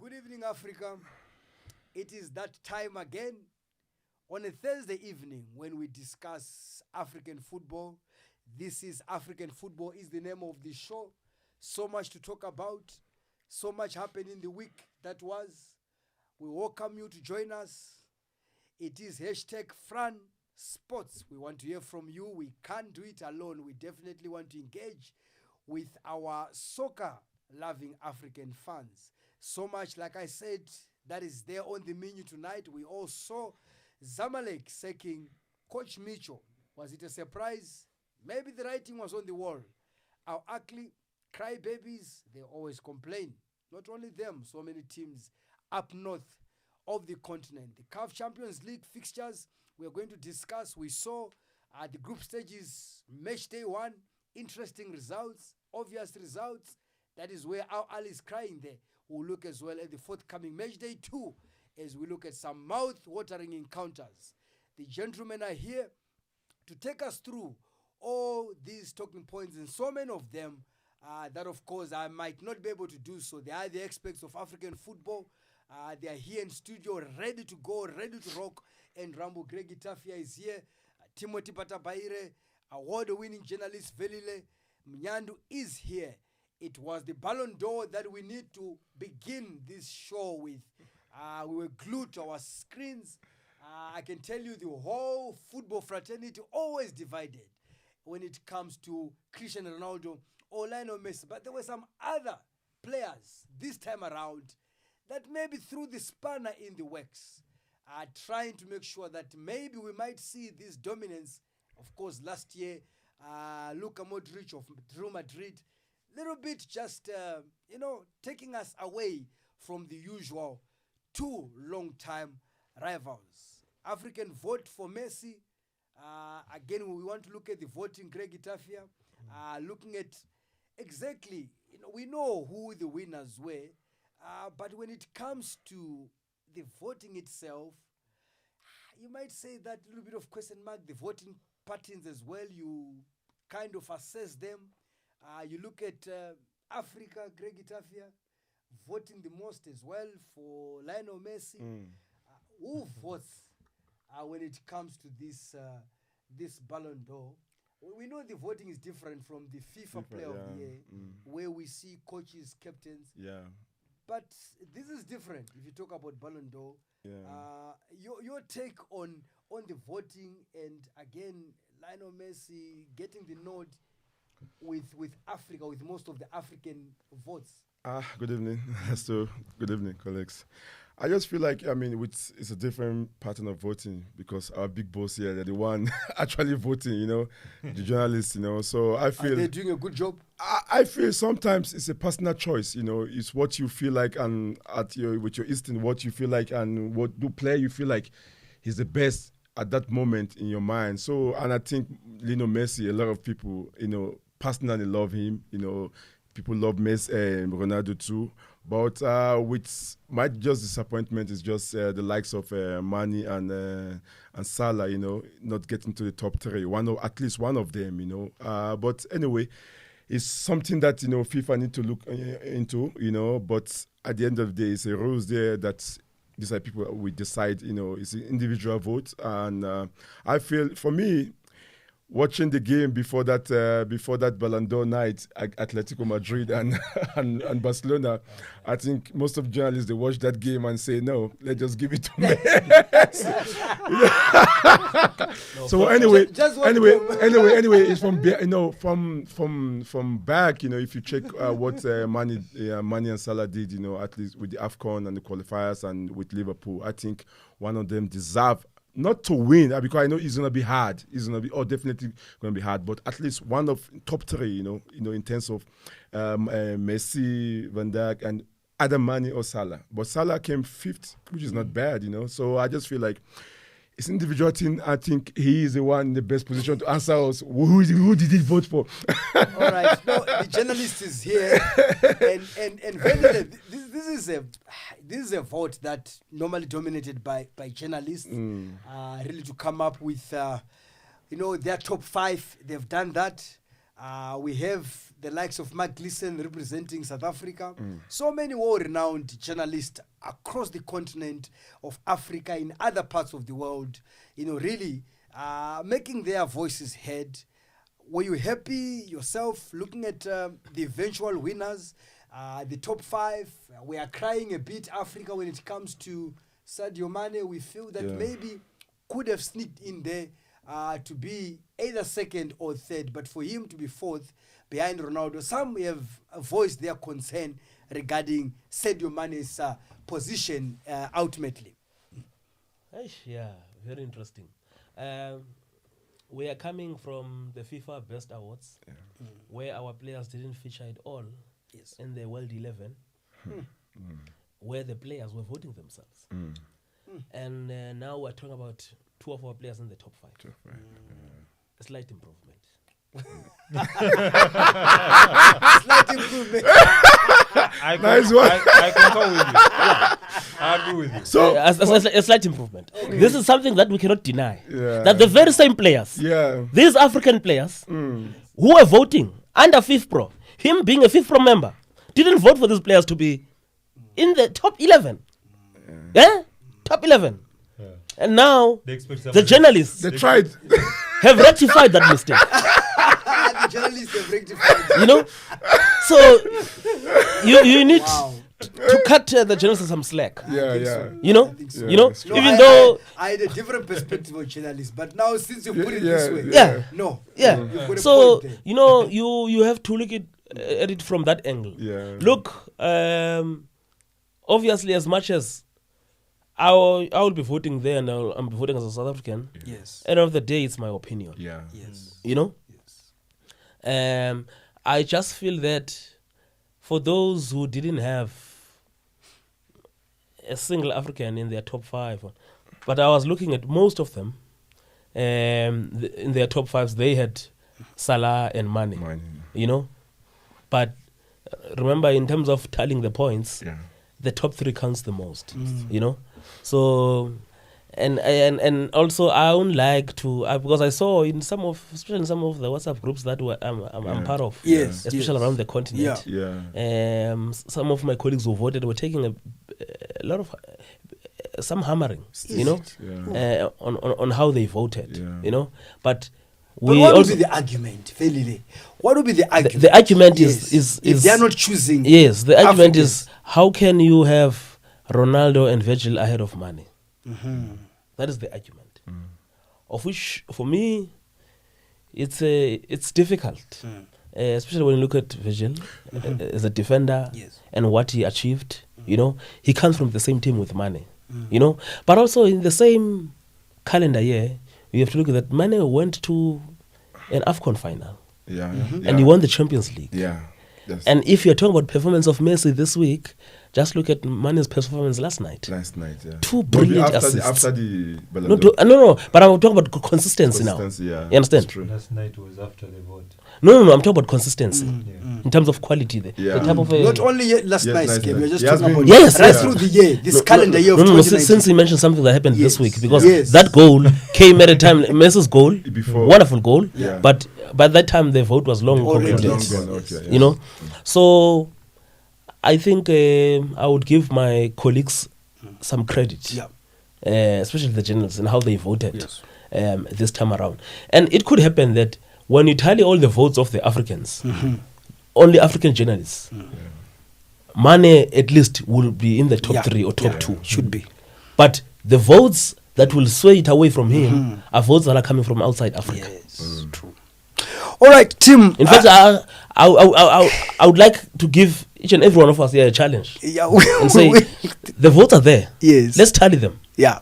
Good evening, Africa. It is that time again on a Thursday evening when we discuss African football. This is African Football is the name of the show. So much to talk about. So much happened in the week that was. We welcome you to join us. It is hashtag Frun Sports. We want to hear from you. We can't do it alone. We definitely want to engage with our soccer-loving African fans. So much, like I said, that is there on the menu tonight. We all saw Zamalek sacking Coach Micho. Was it a surprise? Maybe the writing was on the wall. Our Ahly crybabies, they always complain. Not only them, so many teams up north of the continent. The CAF Champions League fixtures we are going to discuss. We saw the group stages, match day 1, interesting results, obvious results. That is where our Ahly is crying there. We'll look as well at the forthcoming match day 2 as we look at some mouth-watering encounters. The gentlemen are here to take us through all these talking points and so many of them that, of course, I might not be able to do so. They are the experts of African football. They are here in studio, ready to go, ready to rock. And Rambo Gregi Tafia is here. Timothy Patabaire, award-winning journalist Velile Mnyandu is here. It was the Ballon d'Or that we need to begin this show with. We were glued to our screens. I can tell you the whole football fraternity always divided when it comes to Cristiano Ronaldo or Lionel Messi. But there were some other players this time around that maybe threw the spanner in the works, trying to make sure that maybe we might see this dominance. Of course, last year, Luka Modric of Real Madrid, little bit just, taking us away from the usual two long-time rivals. African vote for Messi. Again, we want to look at the voting, Greg Itafia, looking at exactly, we know who the winners were, but when it comes to the voting itself, you might say that little bit of question mark, the voting patterns as well, you kind of assess them. You look at Africa, Greg Itafia, voting the most as well for Lionel Messi. Who votes when it comes to this Ballon d'Or? We know the voting is different from the FIFA Player of the Year, where we see coaches, captains. Yeah. But this is different if you talk about Ballon d'Or. Yeah. Your take on the voting, and again, Lionel Messi getting the nod with Africa, with most of the African votes. Good evening. So, good evening, colleagues. I just feel like, it's a different pattern of voting because our big boss here, they're the one actually voting, the journalists, So I feel... Are they doing a good job? I feel sometimes it's a personal choice, It's what you feel like and with your instinct, what you feel like and what do player you feel like he's the best at that moment in your mind. So, and I think Lionel Messi, a lot of people, personally love him, people love Messi and Ronaldo too. But with my just disappointment is just the likes of Mane and Salah, not getting to the top 3. At least one of them, But anyway, it's something that FIFA need to look into, But at the end of the day, it's a rules there that these are people we decide. It's an individual vote, and I feel for me, watching the game before that Ballon d'Or night, Atletico Madrid and Barcelona, I think most of journalists, they watch that game and say, no, let's just give it to Messi. So anyway, it's from back. If you check what Mane and Salah did, at least with the AFCON and the qualifiers and with Liverpool, I think one of them deserve. Not to win, because I know it's going to be hard. It's going to be, definitely going to be hard. But at least one of top 3, in terms of Messi, Van Dijk, and either Mane or Salah. But Salah came 5th, which is not bad, So I just feel like it's individual thing. I think he is the one in the best position to answer us. Who did he vote for? All right. No, the journalist is here, and really, this is a vote that normally dominated by journalists. Really to come up with, their top 5. They've done that. We have the likes of Mark Gleason representing South Africa. So many well-renowned journalists across the continent of Africa, in other parts of the world, really making their voices heard. Were you happy yourself looking at the eventual winners, the top 5? We are crying a bit, Africa, when it comes to Sadio Mane. We feel that maybe could have sneaked in there to be either second or third, but for him to be fourth behind Ronaldo. Some have voiced their concern regarding Sadio Mane's position ultimately. Yeah, very interesting. We are coming from the FIFA Best Awards, where our players didn't feature at all in the World 11, where the players were voting themselves. And now we're talking about 2 of our players in the top 5. A slight improvement. Slight improvement. Nice one. I concur with you. Yeah, I agree with you. So a slight improvement. Okay. This is something that we cannot deny. Yeah. That the very same players, these African players who were voting under FIF Pro, him being a FIF Pro member, didn't vote for these players to be in the top 11. Top 11. Yeah. And now They expect the somebody- journalists they tried. have rectified that mistake. The journalists have rectified. So you need Wow. to cut the journalists some slack. Yeah, think yeah. so. You I think so. know, it's No, even though I had a different perspective of journalists, but now since you put it Yeah, this way, yeah. no, yeah. you've got a So point there. you have to look at it from that angle. Yeah. Look, obviously, as much as I will be voting there and I'm voting as a South African, Yes. end of the day, it's my opinion. Yeah. Yes. Yes. I just feel that for those who didn't have a single African in their top 5, but I was looking at most of them, in their top 5s, they had Salah and Mane. But remember, in terms of tallying the points, the top 3 counts the most, So, and also I would like to, because I saw especially in some of the WhatsApp groups that I'm part of, Yes. especially around the continent. Yeah. Some of my colleagues who voted were taking a lot of some hammering, on how they voted, But we what would also be the argument, Felile? What would be the argument? the argument Yes. is if they are not choosing. yes, the argument Africans. is how can you have Ronaldo and Virgil ahead of Mane? That is the argument. Of which, for me, it's difficult, especially when you look at Virgil as a defender and what he achieved. He comes from the same team with Mane. But also in the same calendar year, you have to look at that Mane went to an AFCON final and he won the Champions League. Yeah. Yes. And if you're talking about performance of Messi this week, just look at Mane's performance last night. Yeah. 2 brilliant Maybe assists. after the Ballon No, d'Or. no, but I'm talking about consistency now. Yeah. You understand? It's true. Last night was after the vote. No, I'm talking about consistency in terms of quality. The type of Not only last night's game, you're just He has talking about been- Yes, right yes. through the year, this calendar year of No, 2019. since he mentioned something that happened this Yes. week, because Yes. that goal came at a time, Messi's goal, Before. wonderful goal, Yeah. but by that time the vote was long Already concluded. long gone, okay, yeah. So I think I would give my colleagues some credit, especially the journalists, and how they voted this time around. And it could happen that when you tally all the votes of the Africans, only African journalists, Mane at least will be in the top 3 or top 2. Should be. But the votes that will sway it away from him are votes that are coming from outside Africa. Yes, true. All right, Tim. In fact, I would like to give each and every one of us here a challenge and say, the votes are there. Yes. Let's tally them. Yeah.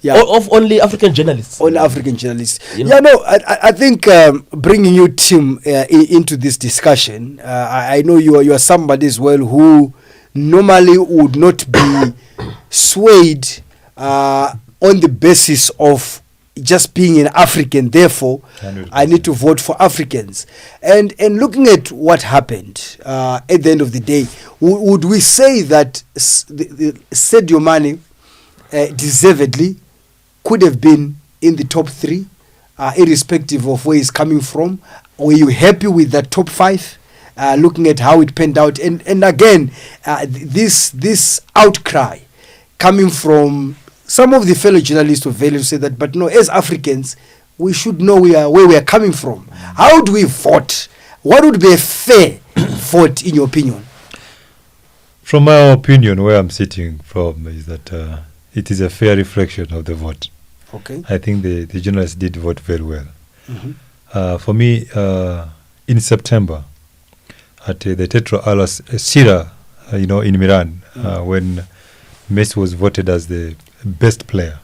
Of only African journalists. Only African journalists. You know? I think bringing you, Tim, into this discussion, I know you are somebody as well who normally would not be swayed on the basis of just being an African. Therefore, 100%. I need to vote for Africans. And looking at what happened at the end of the day, would we say that Sadio Mane deservedly could have been in the top 3 irrespective of where he's coming from? Were you happy with the top 5? Looking at how it panned out, and again, this outcry coming from some of the fellow journalists of Value say that, but no, as Africans, we should know where we are coming from. How do we vote? What would be a fair vote, in your opinion? From my opinion, where I'm sitting from is that it is a fair reflection of the vote. Okay. I think the journalists did vote very well. For me, in September, at the Teatro alla Sera, in Milan, when Messi was voted as the best player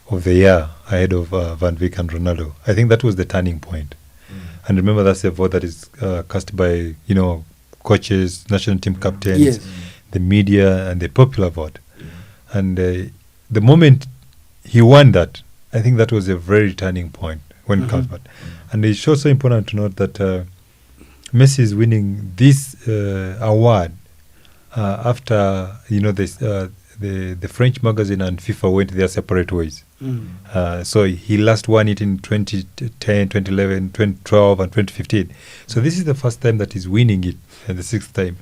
of the year ahead of Van Dijk and Ronaldo, I think that was the turning point. And remember, that's a vote that is cast by, coaches, national team captains, the media, and the popular vote. And the moment he won that, I think that was a very turning point when it comes back. And it's also important to note that Messi is winning this award after the French magazine and FIFA went their separate ways. So he last won it in 2010, 2011, 2012, and 2015. So this is the first time that he's winning it, and the 6th time.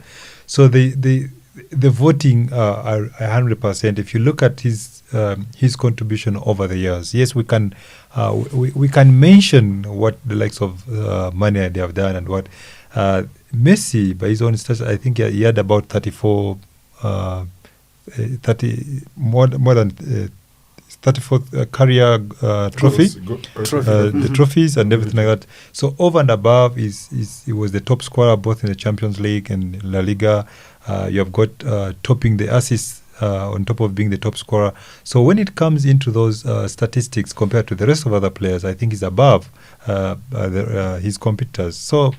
So the voting are 100%. If you look at his contribution over the years, yes, we can mention what the likes of Mane they have done, and what Messi, by his own stats, I think he had about 34 career trophies, the trophies and everything like that. So over and above, he was the top scorer both in the Champions League and La Liga. You have got topping the assists on top of being the top scorer. So when it comes into those statistics compared to the rest of other players, I think he's above his competitors. So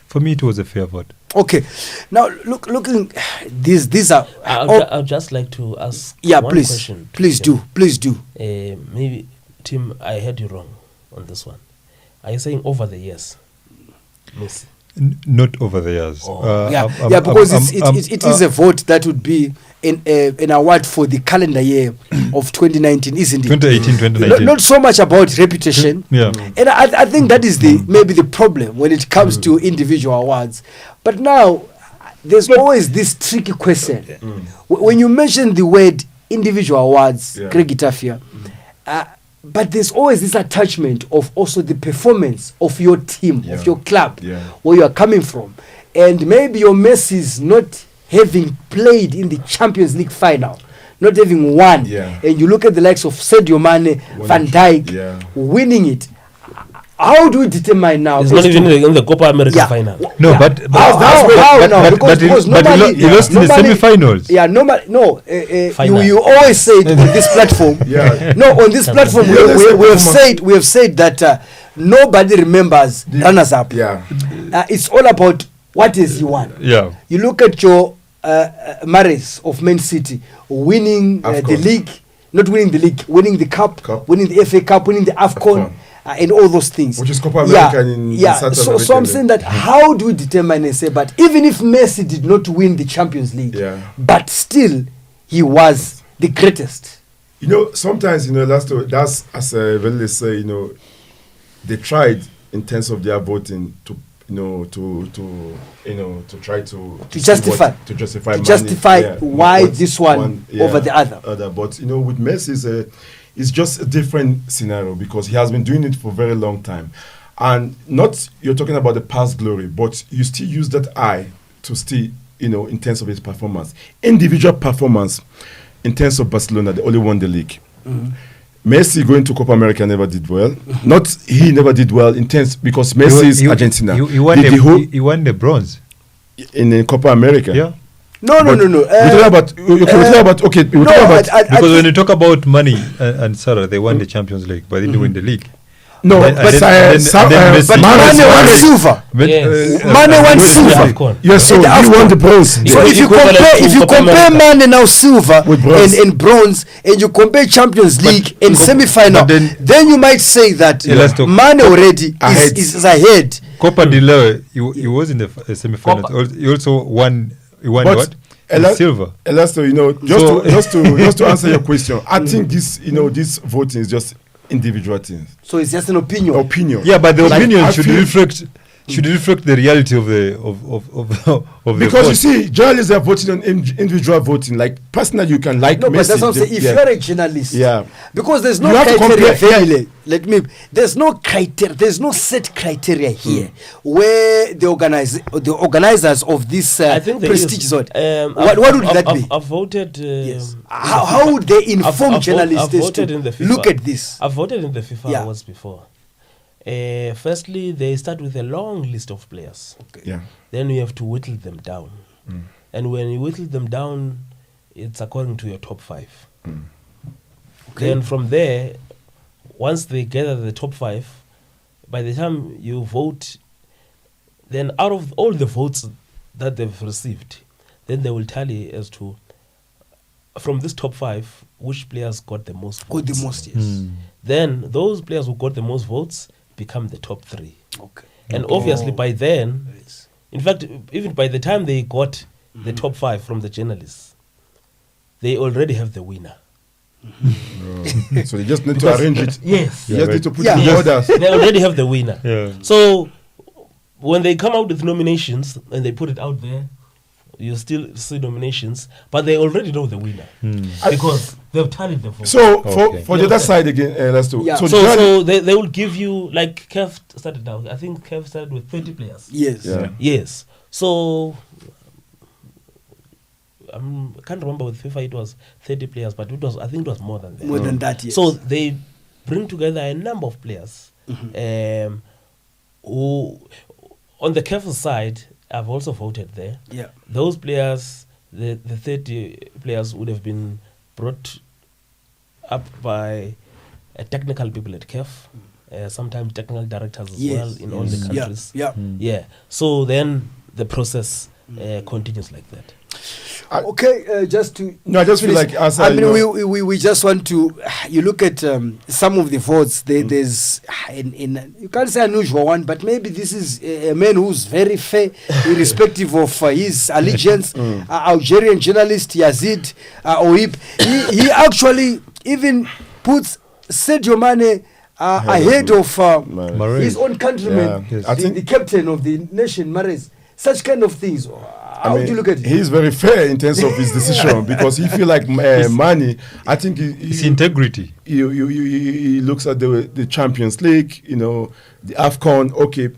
for me, it was a fair vote. Okay, now looking, these are. I'd just like to ask. Yeah, one please, question. please do. Maybe, Tim, I heard you wrong on this one. Are you saying over the years, Messi? Not over the years. Because it is a vote that would be an award for the calendar year of 2019, isn't it? 2018-2019. Not so much about reputation. Yeah. And I think that is maybe the problem when it comes to individual awards. But now, there's always this tricky question. When you mention the word individual awards, Craig Tiaf, but there's always this attachment of also the performance of your team, of your club, where you are coming from. And maybe your Messi's not having played in the Champions League final, not having won. And you look at the likes of Sadio Mane, Van Dijk, winning it. How do we determine now? It's not even in the Copa America final. No, but he lost in the semi-finals. Yeah, you always say it on this platform. No, on this platform we have said that nobody remembers runners up. It's all about what is he won. You look at your Mahrez of Man City winning the league, not winning the league, winning the cup, winning the FA Cup, winning the AFCON. And all those things, which is Copa America in South so I'm saying that how do we determine and say, but even if Messi did not win the Champions League, but still he was the greatest. Sometimes that's as Vele say, they tried in terms of their voting to try to justify why this one over the other. But with Messi it's just a different scenario because he has been doing it for a very long time. And not you're talking about the past glory, but you still use that eye to still, in terms of his performance. Individual performance in terms of Barcelona, they only won the league. Messi going to Copa America never did well. Not he never did well in terms because Messi is Argentina. He won the bronze. In Copa America? Yeah. No. We're talking about because when you talk about money and Sarah, they won the Champions League, but they didn't win the league. No, but Mane won silver. Mane won silver. Yes, so he won the bronze. So if you compare Mane now silver and bronze, and you compare Champions League and semi-final, then you might say that Mane already is ahead. Copa del Rey, he was in the semi-final. He also won. He won what? Silver. Elasto, just to answer your question, I think this, this voting is just individual things. So it's just an opinion. Opinion. Yeah, but the Like, opinion I should feel- reflect the reality of the of Because the you see, journalists are voting on individual voting. Like personally, you can like No, but Messi. that's what I'm saying. If yeah. you're a journalist, Yeah. because there's no You have to criteria. compare- Fairly, let me. There's no criteria. There's no set criteria here where the organizers of this I think there is. prestigious. What I've- would I've- that I've- be? I've voted. Yes. How would they inform I've journalists voted in the to FIFA. look at this? I've voted in the FIFA Yeah. awards before. Firstly, they start with a long list of players. Yeah. Then you have to whittle them down. And when you whittle them down, it's according to your top 5. Then from there, once they gather the top 5, by the time you vote, then out of all the votes that they've received, then they will tally as to, from this top 5, which players got the most votes. Got the most, yes. Then those players who got the most votes become the top 3. Okay. And obviously by then, Yes. in fact, even by the time they got the top 5 from the journalists, they already have the winner. So they just need to arrange it. Yes. You just need to put Yeah. it in orders. They already have the winner. Yeah. So when they come out with nominations and they put it out there, you still see nominations, but they already know the winner because they've tallied the vote. So Okay. for the other side again, let's do. Yeah. So, So they will give you, like CAF started out. I think CAF started with 30 players. Yes. Yeah. Yes. So I can't remember with FIFA it was 30 players, but I think it was more than that. More than that, yes. So they bring together a number of players who, on the CAF side, I've also voted there. Yeah. Those players, the 30 players would have been brought up by technical people at CAF, sometimes technical directors as well in all the Yeah. countries. Yeah. Yeah. So then the process continues like that. Okay, just to No, I just feel finish. like as I mean, we just want to. You look at some of the votes. There's in you can't say unusual one, but maybe this is a man who's very fair, irrespective of his allegiance. Algerian journalist Yazid Oib. He actually even puts Sadio Mane ahead of Mahrez. his own countryman, Yeah. Yes. I the think- captain of the nation, Mahrez. Such kind of things. How do you look at it? He's very fair in terms of his decision because he feel like Mane. I think It's integrity. he looks at the Champions League, the AFCON. Okay,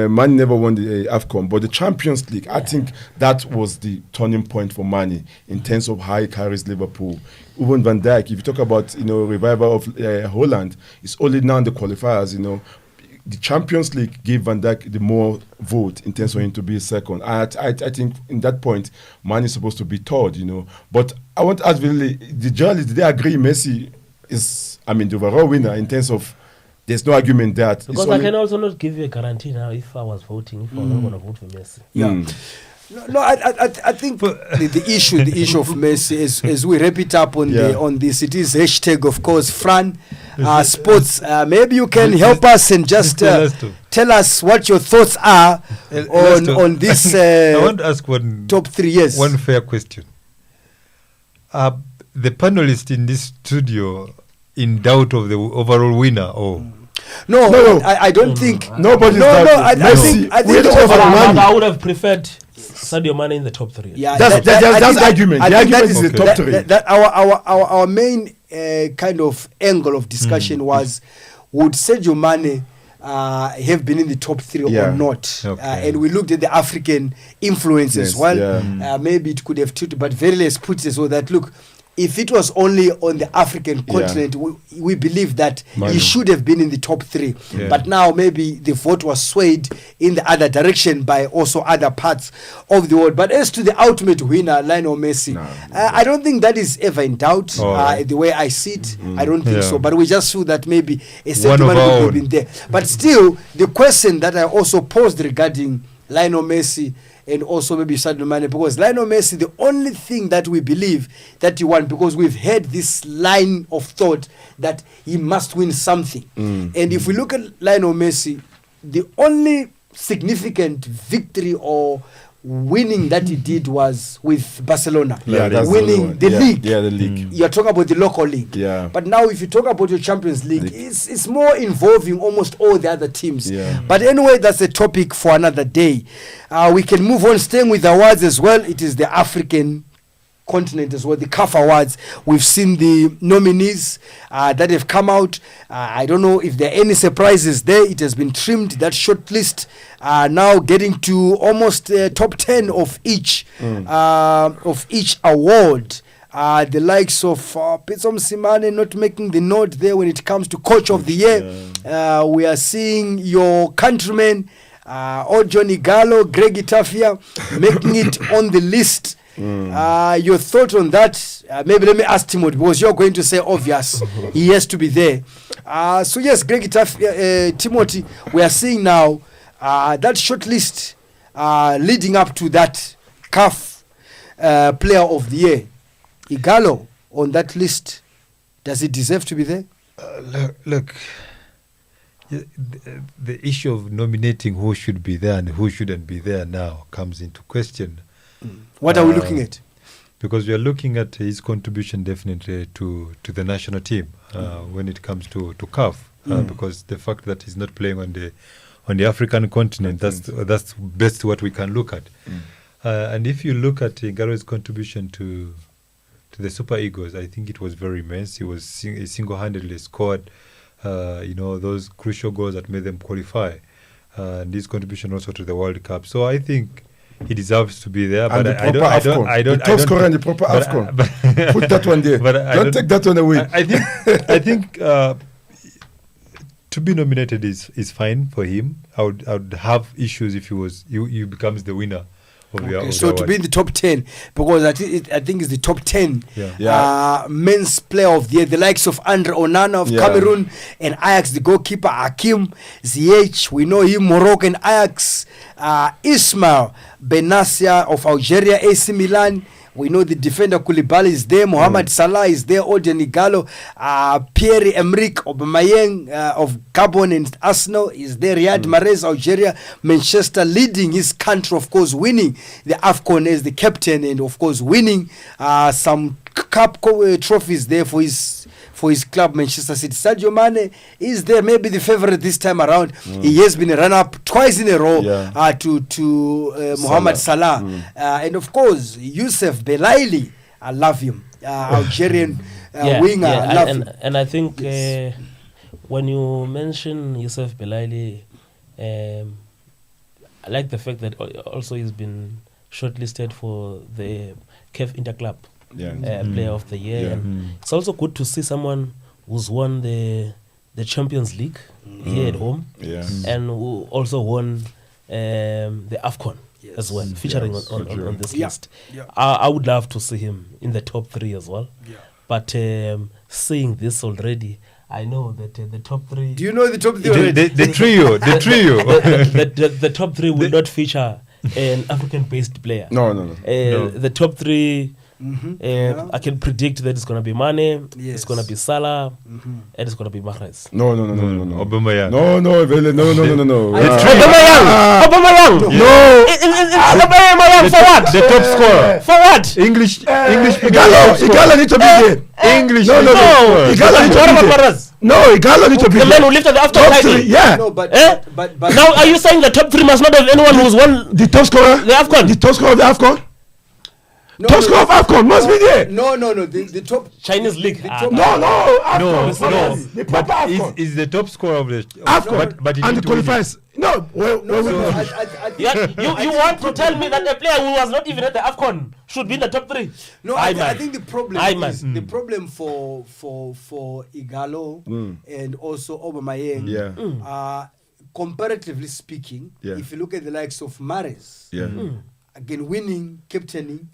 Mane never won the AFCON, but the Champions League, I think that was the turning point for Mane in terms of how he carries Liverpool. Even Van Dijk, if you talk about revival of Holland, it's only now in the qualifiers. The Champions League gave Van Dijk the more vote in terms of him to be second. I think in that point, Mane is supposed to be third, But I want to ask really, the journalists, did they agree Messi is, the overall winner in terms of, there's no argument that. it's Because I only- can also not give you a guarantee now if I was voting, if I was not going to vote for Messi. Yeah. No, I think the issue of Messi as we wrap it up on this, it is hashtag, of course, Frun Sports. Maybe you can help us and just tell us what your thoughts are on this I want to ask one top 3 years. One fair question. The panelists in this studio in doubt of the overall winner, or No, I don't think. Nobody's No, doubting. I Messi, think we don't have But Mane. I would have preferred Sadio Mane in the top 3. Yeah, That's the argument. The argument is the top three. That our main kind of angle of discussion was, would Sadio Mane have been in the top 3 or not? Okay. And we looked at the African influence as Yes, well. yeah. Maybe it could have tilted, but very less put it so that, look, if it was only on the African continent, we believe that he should have been in the top 3. Yeah. But now maybe the vote was swayed in the other direction by also other parts of the world. But as to the ultimate winner, Lionel Messi, I don't think that is ever in doubt. The way I see it, I don't think so. But we just feel that maybe a certain man would have been there. But still, the question that I also posed regarding Lionel Messi and also maybe Sadio Mane, because Lionel Messi, the only thing that we believe that he won, because we've had this line of thought that he must win something. And if we look at Lionel Messi, the only significant victory or winning that he did was with Barcelona. Yeah, that's winning the only one. the Yeah, league. Yeah, the league. You're talking about the local league. Yeah. But now if you talk about your Champions League, it's more involving almost all the other teams. Yeah. But anyway, that's a topic for another day. We can move on, staying with awards as well. It is the African continent as well, the CAF Awards. We've seen the nominees that have come out. I don't know if there are any surprises there. It has been trimmed, that short list, now getting to almost top 10 of each award. The likes of Pitso Msimane not making the note there when it comes to coach of the year. We are seeing your countrymen, Johnny Gallo, Greg Tiaf, making it on the list. Your thought on that? Maybe let me ask Timothy, because you're going to say obvious. He has to be there. So yes, Greg Tiaf, Timothy, we are seeing now that short list leading up to that CAF player of the year. Igalo on that list, does he deserve to be there? Look, the issue of nominating who should be there and who shouldn't be there now comes into question. What are we looking at? Because we are looking at his contribution definitely to the national team when it comes to CAF, because the fact that he's not playing on the African continent, that's best what we can look at. And if you look at Igalo's contribution to the Super Eagles, I think it was very immense. He single-handedly scored, those crucial goals that made them qualify, and his contribution also to the World Cup. So I think he deserves to be there. And but I don't. The top scorer and the proper AFCON. Put that one there. But don't take that one away. I think to be nominated is fine for him. I would have issues if he becomes the winner. So to be in the top 10, because I think it's the top 10 men's player of the year, the likes of Andre Onana of Cameroon and Ajax, the goalkeeper Hakim Ziyech, we know him, Moroccan Ajax, Ismail Benassia of Algeria, AC Milan. We know the defender Koulibaly is there, Mohamed Salah is there, Odion Igalo, Pierre-Emerick Aubameyang of Gabon and Arsenal is there, Riyad Mahrez, Algeria, Manchester leading his country, of course, winning the AFCON as the captain and, of course, winning some cup trophies there for his club, Manchester City. Sadio Mane is there, maybe the favorite this time around. He has been a runner-up twice in a row to Mohamed Salah. And of course, Youssef Belaili, I love him. Algerian winger, I love him. And I think when you mention Youssef Belaili, I like the fact that also he's been shortlisted for the CAF Interclub player of the year. And it's also good to see someone who's won the Champions League here at home and who also won the AFCON as well, featuring on this list. I would love to see him in the top 3 as well. But seeing this already, I know that the top 3... Do you know the top 3 already? The trio. The top 3 will not feature an African-based player. No. The top 3... I can predict that it's going to be Mane, it's going to be Salah, and it's going to be Mahrez. No. Aubameyang. No. Aubameyang. No. Aubameyang for what? The top scorer. For what? English. Igalo need to be there. English. No. Igalo need to be there. No, Igalo need to be there. The man who lifted the AFCON title. Yeah. No, but now are you saying the top 3 must not have anyone who's won the top scorer? The AFCON. The top scorer of the AFCON? Top scorer of AFCON must be there. No. The top Chinese league. No. AFCON. The proper AFCON. Is the top scorer of the AFCON. But and the qualifiers. No. You want to tell me that a player who was not even at the AFCON should be in the top 3? No, I think the problem is the problem for Igalo and also Aubameyang. Comparatively speaking, if you look at the likes of Mahrez, again winning, captaining,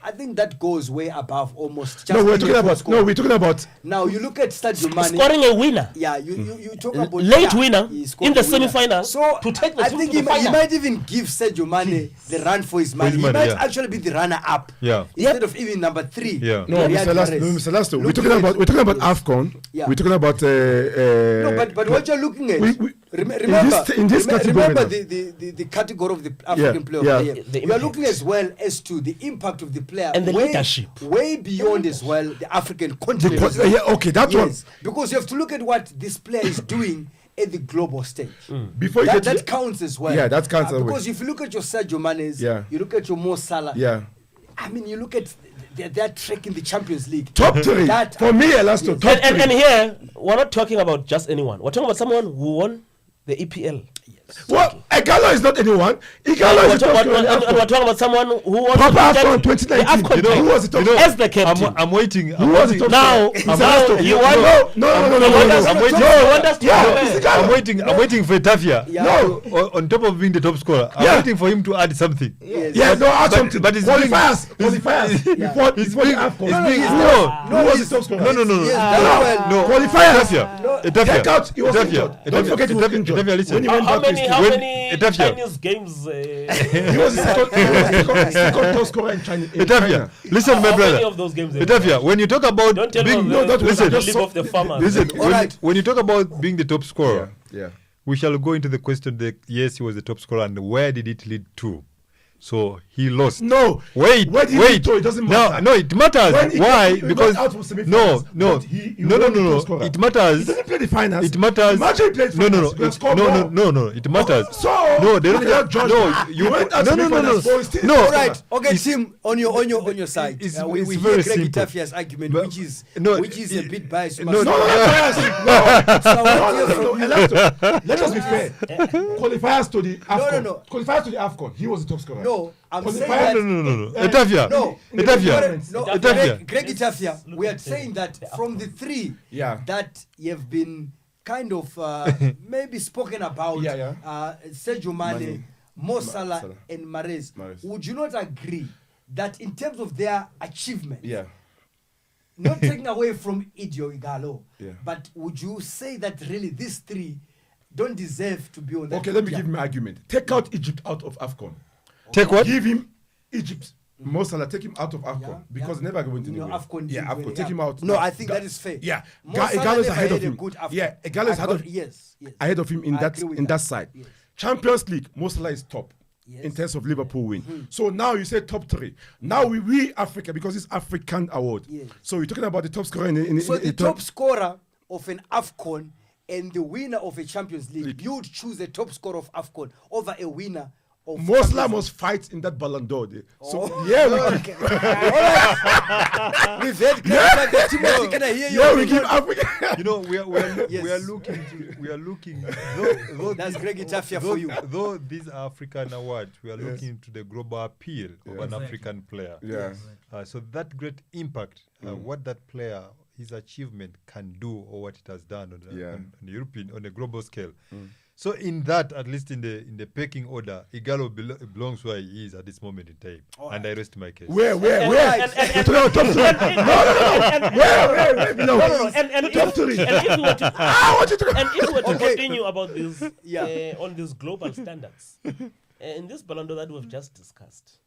I think that goes way above almost. Just we're talking about. Now you look at Sadio Mane scoring a winner. Yeah, you talk about late winner in the semi-final. So to take the I think he might even give Sadio Mane the run for his money. He might actually be the runner-up. Instead of even number 3. No, Mr. Lasto, we're talking about AFCON. We're talking about. No, but what you're looking at. Remember, in this category remember now. the category of the African player yeah. of the year. The You are impact. looking as well as to the impact of the player And the way, leadership. way beyond as well the African continent. as well. Yeah, okay, that one. Yes, because you have to look at what this player is doing at the global stage. Before you That, get that counts as well. Yeah, that counts as well. Because if you look at your Sergio Manes, Yeah. you look at your Mo Salah. yeah. I mean, you look at their track in the Champions League. Top 3 That- for me, Elasto. Top 3. And here, we're not talking about just anyone. We're talking about someone who won the EPL. Well, Igalo is not anyone. Igalo We're, is the top ta- scorer in we're Africa. talking about someone who won Papa the AFCON 2019. AFCON You know, title who was the top as the captain. I'm waiting. Who was the top Now, scorer? now he won. I'm waiting. Yeah, I'm waiting for Tiaf. Yeah. No. On top of being the top scorer, I'm Yeah. waiting for him to add something. Yes. Yeah, no, add but- something. but it's qualifiers. being- Qualifiers. Yeah. Before He's before the being- AFCON. he's being- Who was the top scorer? No. Yes, No. well, Qualifiers. No. Take out. He was injured. Don't forget he was injured. Listen. When he went How back to his many, team. how When- many Tiaf. Chinese games? He was the second top scorer in China. in China. Listen, my How many brother. of those games? Ethiopia, when you talk about Don't tell being, me no, that was the just live so- of the farmers. listen, All right. when you talk about being the top scorer, Yeah. we shall go into the question that yes, he was the top scorer, and where did it lead to? So he lost. No. Wait. Where did he Wait. go? It doesn't matter. No, it matters. When he Why? got- he Because got out from semi-finals, no. but he won the top scorer. It He matters. doesn't play the finals. It matters. Imagine he played No. finals. He could have scored more. No. It matters. So No, they look don't. at that judge. No, He went out no. semi-finals, but he's still No. the top All right, scorer. okay, Tim, on your side, it's- we it's hear very Greg simple. Itafia's argument, But- which is no, a bit biased. You no, must- No, let So, us be fair. Qualifiers to the AFCON. No. Qualifiers to the AFCON. He was the top scorer. No, I'm saying Qualifiers- that. No. Ethiopia. No, Ethiopia. No, Ethiopia. Greg Itafia, we are saying that from the 3 Yeah. that you have been kind of maybe spoken about, Yeah. Sergio Mane, Mane, Mo Salah, Salah. and Mahrez, Mahrez. would you not agree that in terms of their achievement, Yeah. not taking away from Idio Igalo, Yeah. but would you say that really these 3 don't deserve to be on that? Okay, let me Yeah. give my argument. Take out Egypt out of AFCON. Take what? Give him Egypt. Mo Salah, take him out of AFCON Yeah, because yeah. never going to No, anywhere. AFCON Yeah, didn't AFCON. really Take him happen. out. No, I think that is fair. Yeah, Mo Salah Igalo is never ahead had of a him. good AFCON. Yeah, Igalo is ahead of Yes. ahead of him in I that agree with in that that. side. Yes. Champions League, Mo Salah is top Yes. in terms of Liverpool win. So now you say top 3. Now we Africa because it's African award. Yes. So we're talking about the top scorer in So the in top scorer of an AFCON and the winner of a Champions League, you would choose the top scorer of AFCON over a winner of Mo Salah Champions must fight in that Ballon d'Or. So Oh. yeah, we Okay. All right. We've heard Greg, Timothy, can I hear you? yeah we give Africa. You know, we are Yes. looking. Though That's Greg Itafia though, for you. Though these are African awards, we are looking to the global appeal of an African player. Yeah. So that great impact, what that player, his achievement can do, or what it has done on the European, on a global scale. So in that, at least in the pecking order, Igalo belongs where he is at this moment in time. And I rest my case. Where? And- We're and- talking about top 3. Where? No, and Top if 3. we were to I want you to And if we were to Okay. continue about this, Yeah. on these global standards, in this Ballon d'Or that we've just discussed,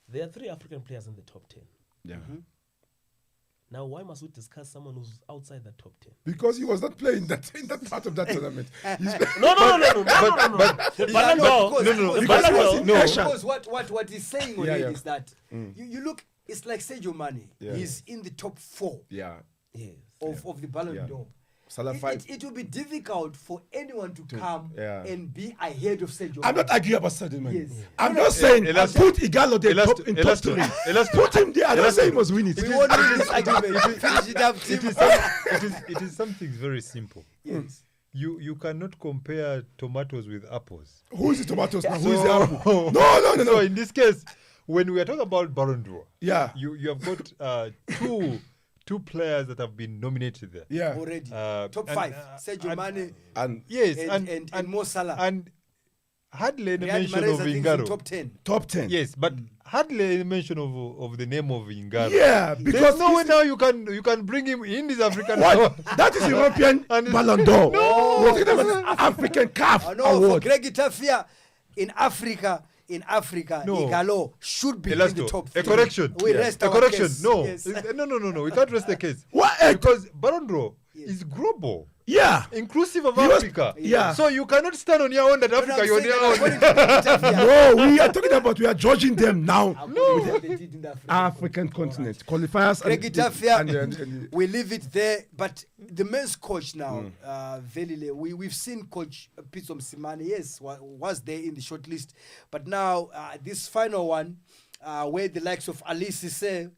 there are 3 African players in the top 10. Yeah. Now, why must we discuss someone who's outside the top 10? Because he was not playing in that part of that tournament. No. The Ballon d'Or. The Ballon d'Or. Because what he's saying on Yeah, it yeah. is that you look, it's like Sergio Mane. Yeah. He's in the top 4 Yeah. Yes. of the Ballon Yeah. d'Or. Salah fight. It will be difficult for anyone to come yeah. and be ahead of Sergio I'm Mane. not arguing about Sadio Mane. Yes. I'm not saying Elasto- put Igalo there Elasto- in top Elasto- 3. Elasto- Put him there. I'm not saying he must win it. We won't win this argument. Finish it up, Tim. It is something very simple. Yes. You cannot compare tomatoes with apples. Who is the tomatoes now? Who is the apple? No. So in this case, when we are talking about Ballon d'Or, Yeah. you have got two players that have been nominated there. Yeah. Already. Top and, 5. Sergio Mane And Yes, and Mo Salah. and hardly any Riyad mention Mahrez, of I think, is in Ingaro. top 10. top 10. Yes, but hardly any mention of the name of Ingaro. Yeah, There's because no way now you can bring him in this African what? That is European And- Ballon d'Or. No. We're talking about African CAF No, for award. Greg Itafia, in Africa, No. Igalo should be in the Elasto, top a 3. correction. We Yeah. rest A our correction. case. No. Yes. No. We can't rest the case. What? Because Ballon d'Or is global. Yeah. inclusive of He was- Africa. yeah. So you cannot stand on your own that Africa, I'm you're on saying your that own. according to Tiaf, No, we are talking about, we are judging them now. no, they did in the African continent. Qualifiers. Greg Tiaf, and we leave it there. But the men's coach now, Velile, we've seen Coach Pitso Msimane, yes, was there in the shortlist. But now, this final one, where the likes of Ali Cissé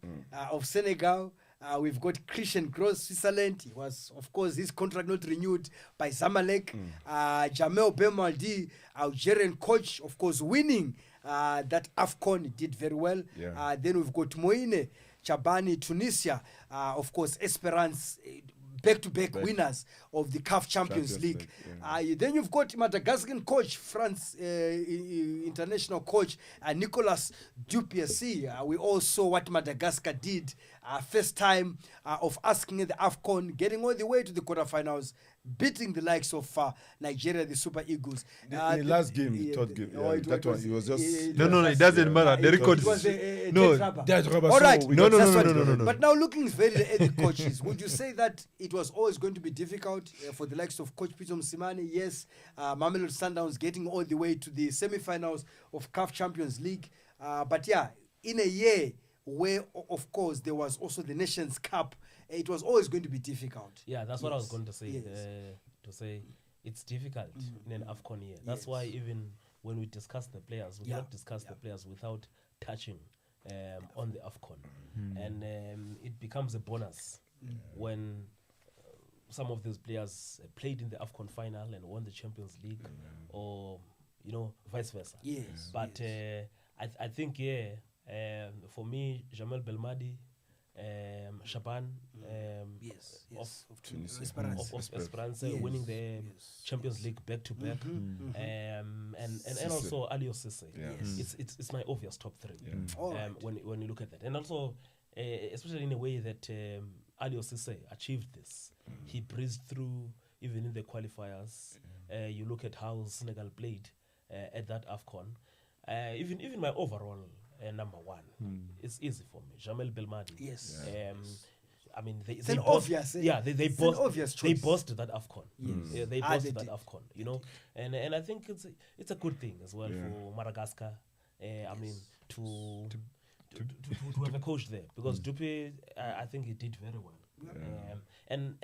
of Senegal, we've got Christian Gross, Switzerland. He was, of course, his contract not renewed by Zamalek. Jamel Bemaldi, Algerian coach, of course, winning that AFCON, did very well. Yeah. Then we've got Moine Chabani, Tunisia, of course, Esperance, back-to-back winners of the CAF Champions League. Then you've got Madagascan coach, France international coach, Nicolas Duplessis. We all saw what Madagascar did. First time of asking the AFCON, getting all the way to the quarterfinals, beating the likes of Nigeria, the Super Eagles. the last game, the third game, that one, it was just... No, it doesn't matter. The record It was is... a No, dead rubber. Dead rubber. All right. So we No, got- no, That's no, what- no, no, no. But now looking very at the coaches, would you say that it was always going to be difficult for the likes of Coach Pitso Msimane? Yes, Mamelodi Sundowns getting all the way to the semi-finals of CAF Champions League. But yeah, in a year where, of course, there was also the Nations Cup, it was always going to be difficult. Yeah, that's what I was Yes, going to say. yes. To say it's difficult in an AFCON year. That's why even when we discuss the players, we cannot discuss the players without touching on the AFCON. And it becomes a bonus when some of these players played in the AFCON final and won the Champions League, or vice versa. Yes. But I think for me, Jamel Belmadi, Shaban, Yes. of Tunisia. of Esperance Yes, winning the yes, Champions League back to back, and also Ali Cissé. Yes. It's my obvious top three. All right. When you look at that, and also especially in a way that Ali Cissé achieved this, he breezed through even in the qualifiers. You look at how Senegal played at that AFCON. Even my overall number one, it's easy for me. Jamel Belmadi. Yes. I mean, It's an obvious, Yeah, they it's an bossed. obvious They choice. bossed that AFCON. Yes. Yeah, they Ah, bossed they that did. AFCON. And I think it's a good thing as well for Madagascar. I mean, to have a coach there, because Dupe, I think he did very well. And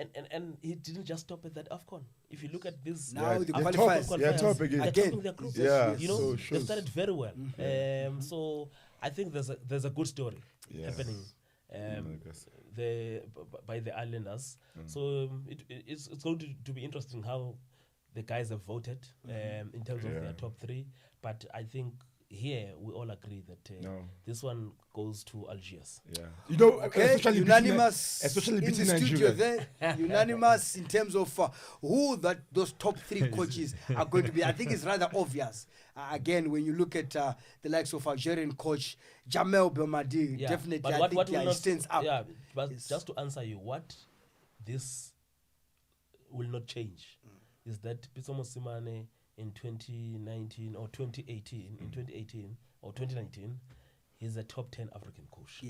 he didn't just stop at that AFCON. If you look at this Now the AFCON qualifiers. Yeah, top again. they're Again. topping their group. Yeah, You know, so they shows. started very well. So I think there's a good story happening by the Islanders. So it's going to be interesting how the guys have voted in terms of their top three. But I think here we all agree that this one goes to Algiers. Okay, especially unanimous especially in beating the studio Nigeria. there. Unanimous in terms of who those top three coaches are going to be. I think it's rather obvious. Again, when you look at the likes of Algerian coach Jamel Belmadi, definitely but I think will he not- stands up. Yeah, but Yes. just to answer you, what this will not change is that Pitso Msimane in 2019 or 2018, in 2018 or 2019, he's a top 10 African coach.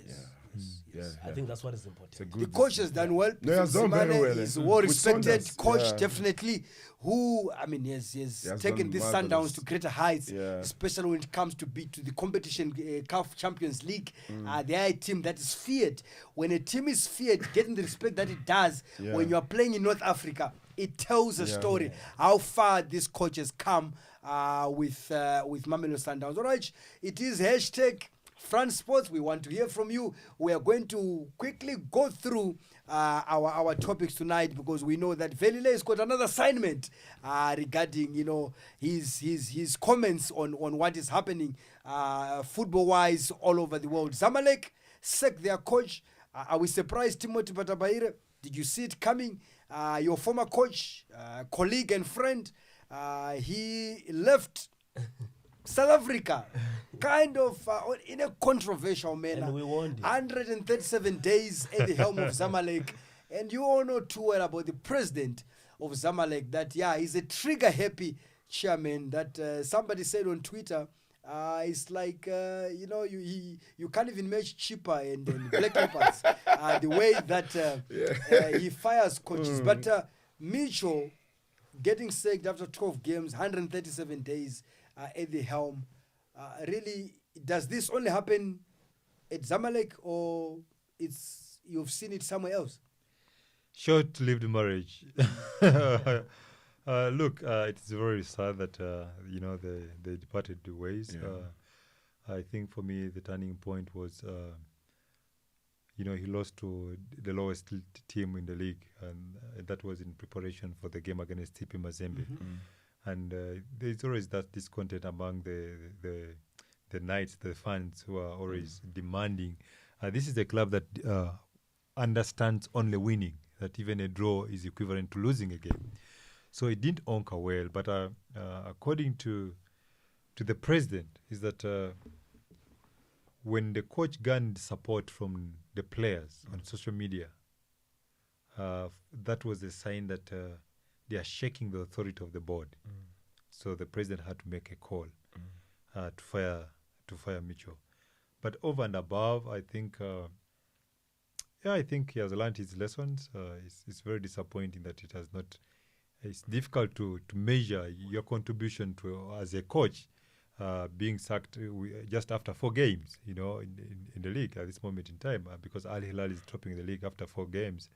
Yes. I think that's what is important. The coach has done well. No, he has done very Msimane well, is eh? a well-respected With Sundowns, coach, definitely, who, I mean, he has taken done these marvelous. Sundowns to greater heights, Yeah. especially when it comes to the competition, CAF Champions League. They are a team that is feared. When a team is feared, getting the respect that it does, when you are playing in North Africa, it tells a story how far these coaches come with Mamelodi Sundowns. All right, it is hashtag Frun Sports. We want to hear from you. We are going to quickly go through our topics tonight, because we know that Velile has got another assignment regarding his comments on what is happening football wise all over the world. Zamalek sacked their coach. Are we surprised, Timothy Batabaire? Did you see it coming? Your former coach, colleague and friend, he left South Africa, kind of in a controversial manner. And we warned him. 137 days at the helm of Zamalek. And you all know too well about the president of Zamalek, that, he's a trigger-happy chairman, that somebody said on Twitter, it's like, you can't even match cheaper and Black Leopards, the way that he fires coaches. But Micho getting sacked after 12 games, 137 days at the helm. Really, does this only happen at Zamalek, or you've seen it somewhere else? Short-lived marriage. Look, it's very sad that they departed ways. I think for me the turning point was he lost to the lowest team in the league, and that was in preparation for the game against TP Mazembe. And there's always that discontent among the knights, the fans who are always demanding. This is a club that understands only winning, that even a draw is equivalent to losing a game. So it didn't anchor well, but according to the president, is that when the coach garnered support from the players on social media, that was a sign that they are shaking the authority of the board. So the president had to make a call to fire Micho. But over and above, I think he has learned his lessons. It's very disappointing that it has not. It's difficult to measure your contribution to as a coach being sacked just after 4 games, in the league at this moment in time, because Ahly is topping the league after 4 games.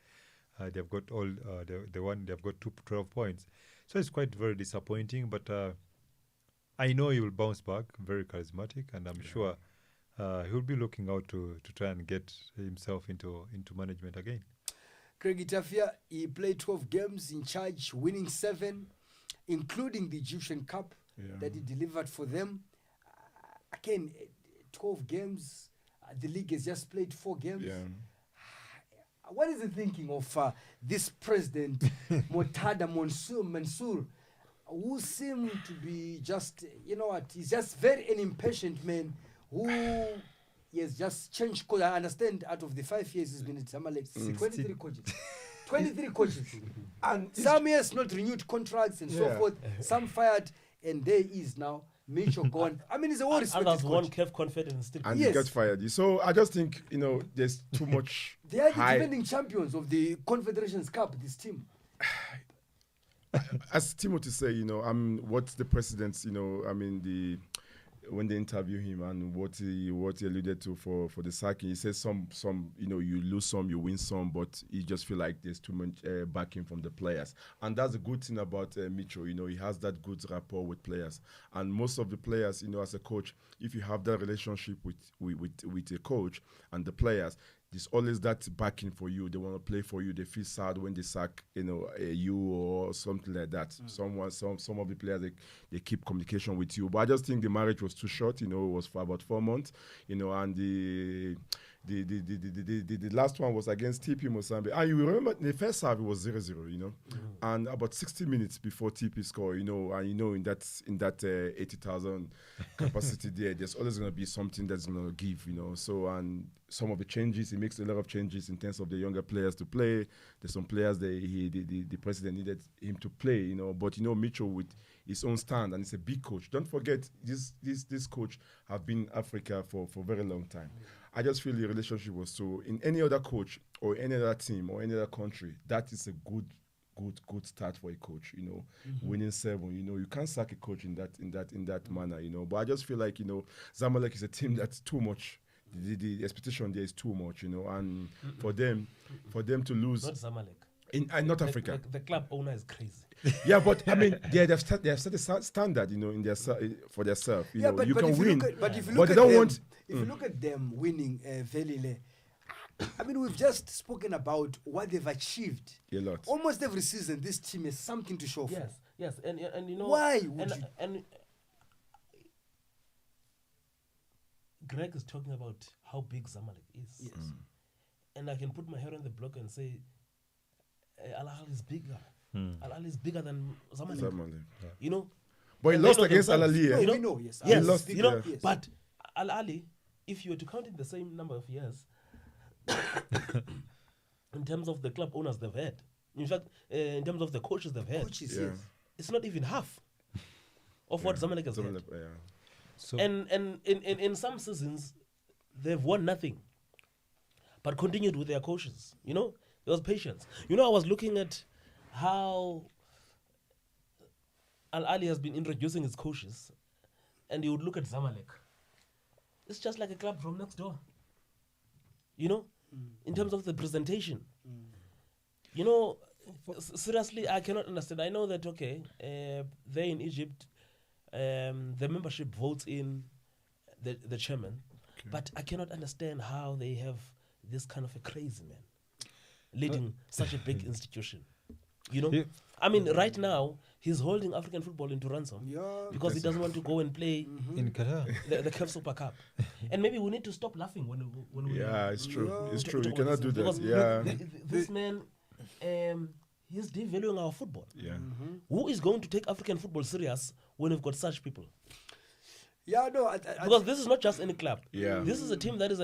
They've got they've got 12 points. So it's quite very disappointing, but I know he will bounce back, very charismatic, and I'm sure he'll be looking out to try and get himself into management again. Craig Tiaf, he played 12 games in charge, winning 7, including the Egyptian Cup that he delivered for them. Again, 12 games. The league has just played 4 games. What is the thinking of this president, Motada Mansour, who seemed to be just, he's just very an impatient man who has just changed. Because I understand out of the 5 years he's been at Zamalek, 23 coaches. 23 coaches. And some years not renewed contracts and so forth. Some fired, and there is now Micho gone. I mean, he's a well-respected coach. One CAF confidence still. And he got fired. So I just think, there's too much. They are the defending champions of the Confederations Cup, this team. As Timothy say, what's the president's, when they interview him and what he alluded to for the sacking, he says some you lose some, you win some, but you just feel like there's too much backing from the players, and that's a good thing about Micho. He has that good rapport with players, and most of the players, as a coach, if you have that relationship with a coach and the players, there's always that backing for you. They want to play for you. They feel sad when they sack, you or something like that. Some of the players, they keep communication with you. But I just think the marriage was too short. It was for about 4 months. And the last one was against TP Mozambique. And you remember the first half it was 0-0. And about 60 minutes before TP scored, in that 80,000 capacity there's always going to be something that's going to give. So and some of the changes, he makes a lot of changes in terms of the younger players to play. There's some players the president needed him to play, But Micho with his own stand, and he's a big coach. Don't forget, this coach have been in Africa for a very long time. I just feel the relationship was so. In any other coach or any other team or any other country, that is a good start for a coach. Winning 7. You can't sack a coach in that manner. But I just feel like Zamalek is a team that's too much. The expectation there is too much, and for them to lose. Not Zamalek. In North Africa. The club owner is crazy. Yeah, but I mean, they have set a standard, in their for themselves. But you can win, but if you but look they at don't them, want. if you look at them winning Velile, I mean, we've just spoken about what they've achieved. A lot. Almost every season, this team has something to show for. Yes, and why would you? And Greg is talking about how big Zamalek is. Yes. And I can put my head on the block and say, Ahly is bigger. Ahly is bigger than Zamalek. But he lost against Ahly. No, we know, yes. He lost, Yes. But Ahly, if you were to count in the same number of years, in terms of the club owners they've had, in fact, in terms of the coaches they've had, Yes. it's not even half of what Zamalek has had. So And in some seasons, they've won nothing, but continued with their coaches. There was patience. I was looking at how Ahly has been introducing its coaches, and you would look at Zamalek. It's just like a club from next door. You know, in terms of the presentation. You know, seriously, I cannot understand. I know that, okay, there in Egypt, the membership votes in the chairman, but I cannot understand how they have this kind of a crazy man leading such a big institution. You know, I mean, right now he's holding African football into ransom because he doesn't want to go and play In Qatar. the CAF Super Cup. And maybe we need to stop laughing when we Yeah, it's true. It's true. You talk about cannot do this. that. Because Yeah. this man, he's devaluing our football. Yeah. Who is going to take African football serious when we've got such people? Yeah, no. Because this is not just any club. Yeah. This is a team that is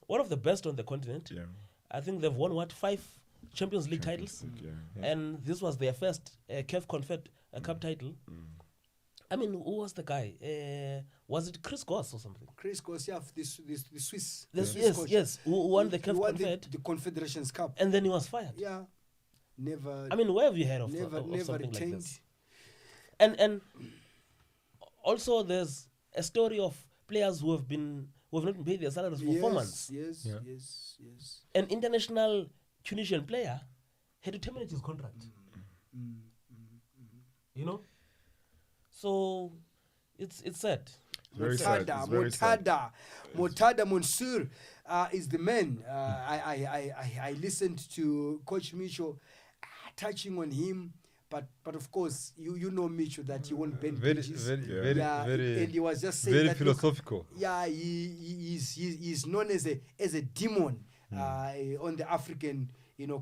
one of the best on the continent. Yeah. I think they've won 5 Champions League titles, Yeah. and this was their first CAF Cup title. I mean, who was the guy? Was it Chris Goss or something? Chris Kosiaf, the Swiss. Yes, who won the CAF the Confederations Cup. and then he was fired. Yeah, never. I mean, where have you heard of never something like retained. this? And also, there's a story of players who have not been paid their salaries for 4 months. Yes, Yeah. yes. An international Tunisian player had to terminate his contract. You know, so it's sad. Very sad. It's very sad. Motada Mansour is the man. I listened to Coach Micho touching on him, but of course you know Micho that he won't bend bridges. And he was just saying very that, philosophical. Look, yeah, he's known as a demon on the African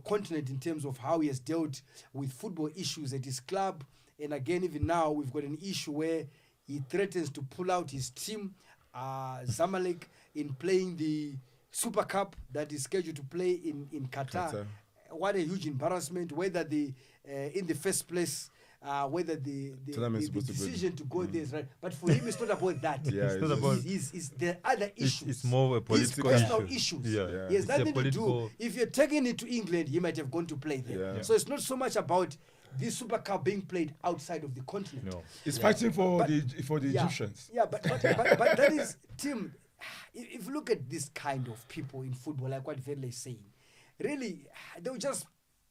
continent in terms of how he has dealt with football issues at his club. And again, even now, we've got an issue where he threatens to pull out his team, Zamalek, in playing the Super Cup that is scheduled to play in Qatar. What a huge embarrassment, whether in the first place, whether the decision to go there is right. But for him, it's not about that. Yeah, It's not about- It's the other issues. It's more a political His personal issue. issues. Yeah. He has It's a nothing to do. political- If you're taking it to England, he might have gone to play there. Yeah. So it's not so much about this Super Cup being played outside of the continent. No. It's fighting for But- the Yeah. Egyptians. Yeah, but that is, Tim, if you look at this kind of people in football, like what Vedle is saying, really, they'll just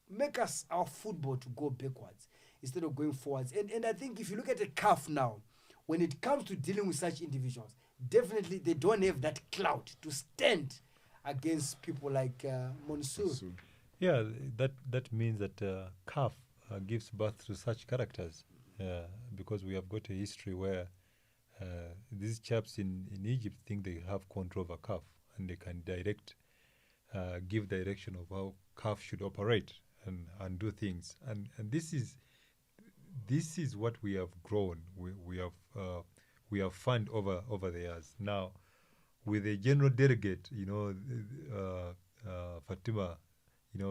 make our football to go backwards instead of going forwards. And I think if you look at the CAF now, when it comes to dealing with such individuals, definitely they don't have that clout to stand against people like Mansour. Yeah, that means that CAF gives birth to such characters because we have got a history where these chaps in Egypt think they have control over CAF and they can give direction of how CAF should operate and do things. And this is what we have grown. We have found over the years. Now, with a general delegate, Fatima,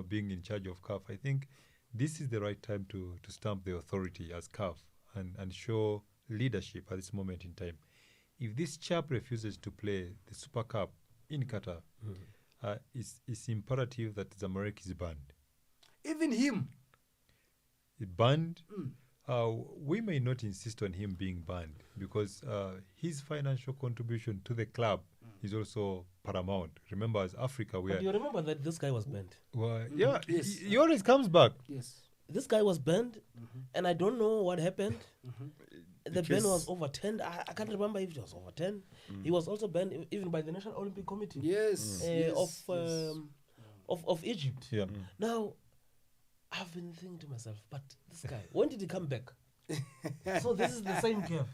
being in charge of CAF, I think this is the right time to stamp the authority as CAF and show leadership at this moment in time. If this chap refuses to play the Super Cup in Qatar, it's imperative that Zamalek is banned. Even him. Banned. We may not insist on him being banned because his financial contribution to the club is also paramount. Remember, as Africa, we But are. you remember that this guy was banned. Well, Yes. he always comes back. Yes. This guy was banned, and I don't know what happened. The ban was overturned. I can't remember if it was overturned. He was also banned even by the National Olympic Committee Yes. of Egypt. Yeah. Now, I've been thinking to myself, but this guy, when did he come back? So this is the same curve.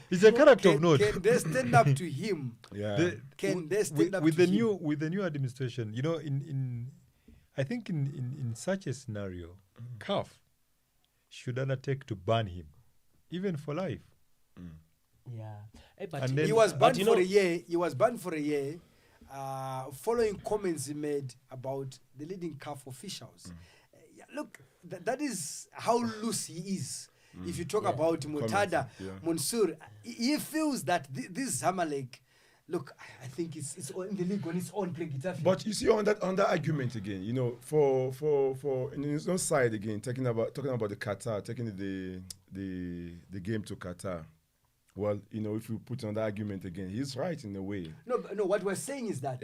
He's a character of note. Can they stand up to him? Yeah. Can they stand up with to the him? with the new administration, I think in such a scenario, CAF should undertake to ban him, even for life. Yeah. But And then- He was but banned for a year. He was banned for a year, following comments he made about the leading CAF officials. Yeah, look, that is how loose he is. If you talk about Mutada yeah. Mansour, he feels that this Zamalek, look, I think it's in the league on its own. But you see on that argument again, you know, for in his own side again, talking about the Qatar, taking the game to Qatar. Well, you know, if you put on the argument again, he's right in a way. No, what we're saying is that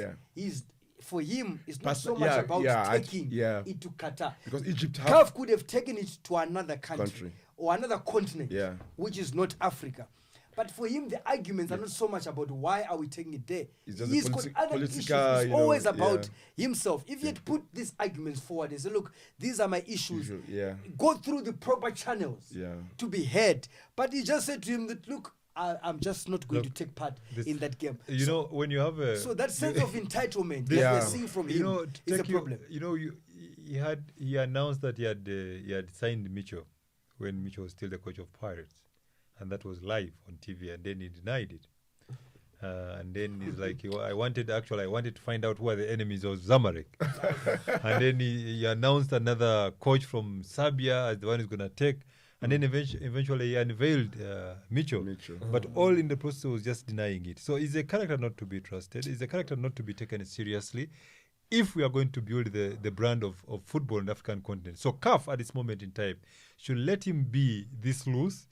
for him, it's not so much yeah, about taking it to Qatar. Because Egypt CAF could have taken it to another country. Or another continent, which is not Africa. But for him, the arguments are not so much about why are we taking it there. It's just He's got other issues. It's always about himself. If he had put these arguments forward and said, look, these are my issues, go through the proper channels to be heard. But he just said to him that, look, I'm just not going to take part in that game. You know, when you have a... So that sense of entitlement that we're seeing from him is a problem. He announced that he had signed Micho when Micho was still the coach of Pirates. And that was live on TV, and then he denied it. And then he's like, I wanted to find out who are the enemies of Zamalek. And then he announced another coach from Serbia as the one who's going to take. And then eventually he unveiled Micho. But all in the process was just denying it. So he's a character not to be trusted. He's a character not to be taken seriously if we are going to build the brand of football in the African continent. So CAF at this moment in time should let him be this loose,